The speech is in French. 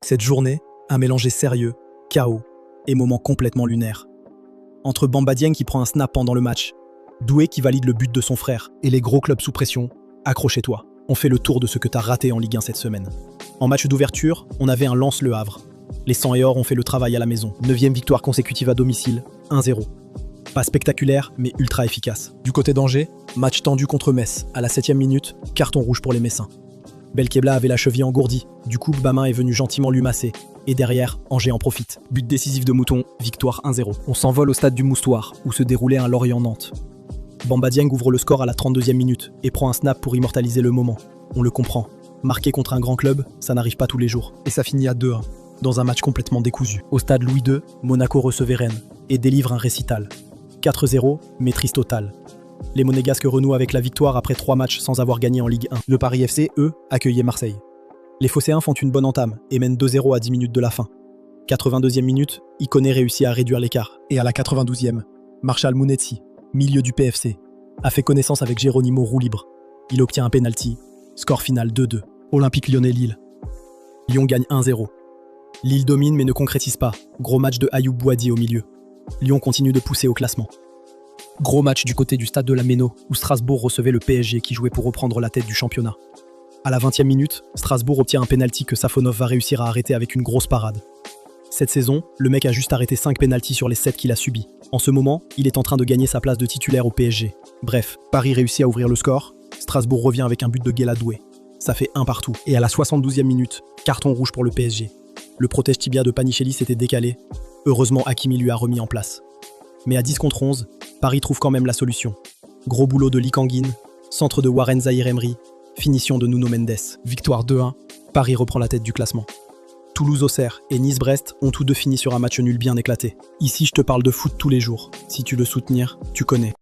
Cette journée, un mélange sérieux, chaos et moments complètement lunaires. Entre Bamba Dieng qui prend un snap pendant le match, Doué qui valide le but de son frère et les gros clubs sous pression, accrochez-toi, on fait le tour de ce que t'as raté en Ligue 1 cette semaine. En match d'ouverture, on avait un Lens Le Havre. Les 100 et or ont fait le travail à la maison. 9e victoire consécutive à domicile, 1-0. Pas spectaculaire, mais ultra efficace. Du côté d'Angers, match tendu contre Metz. À la 7e minute, carton rouge pour les Messins. Belkebla avait la cheville engourdie, du coup Bamin est venu gentiment lui masser. Et derrière, Angers en profite. But décisif de Mouton, victoire 1-0. On s'envole au stade du Moustoir, où se déroulait un Lorient-Nantes. Bamba Dieng ouvre le score à la 32e minute et prend un snap pour immortaliser le moment. On le comprend. Marquer contre un grand club, ça n'arrive pas tous les jours. Et ça finit à 2-1, dans un match complètement décousu. Au stade Louis II, Monaco recevait Rennes et délivre un récital. 4-0, maîtrise totale. Les Monégasques renouent avec la victoire après 3 matchs sans avoir gagné en Ligue 1. Le Paris FC, eux, accueillait Marseille. Les Phocéens font une bonne entame et mènent 2-0 à 10 minutes de la fin. 82e minute, Iconé réussit à réduire l'écart. Et à la 92e, Marshal Mounetsi, milieu du PFC, a fait connaissance avec Geronimo roue libre. Il obtient un pénalty. Score final 2-2. Olympique Lyonnais-Lille. Lyon gagne 1-0. Lille domine mais ne concrétise pas. Gros match de Ayoub Boadi au milieu. Lyon continue de pousser au classement. Gros match du côté du stade de la Méno, où Strasbourg recevait le PSG qui jouait pour reprendre la tête du championnat. À la 20e minute, Strasbourg obtient un pénalty que Safonov va réussir à arrêter avec une grosse parade. Cette saison, le mec a juste arrêté 5 pénaltys sur les 7 qu'il a subis. En ce moment, il est en train de gagner sa place de titulaire au PSG. Bref, Paris réussit à ouvrir le score, Strasbourg revient avec un but de Guéla Doué. Ça fait 1 partout. Et à la 72e minute, carton rouge pour le PSG. Le protège tibia de Panichelli s'était décalé. Heureusement, Hakimi lui a remis en place. Mais à 10 contre 11, Paris trouve quand même la solution. Gros boulot de Lee Kang-in, centre de Warren Zaïre-Emery, finition de Nuno Mendes. Victoire 2-1, Paris reprend la tête du classement. Toulouse-Auxerre et Nice-Brest ont tous deux fini sur un match nul bien éclaté. Ici, je te parle de foot tous les jours. Si tu veux soutenir, tu connais.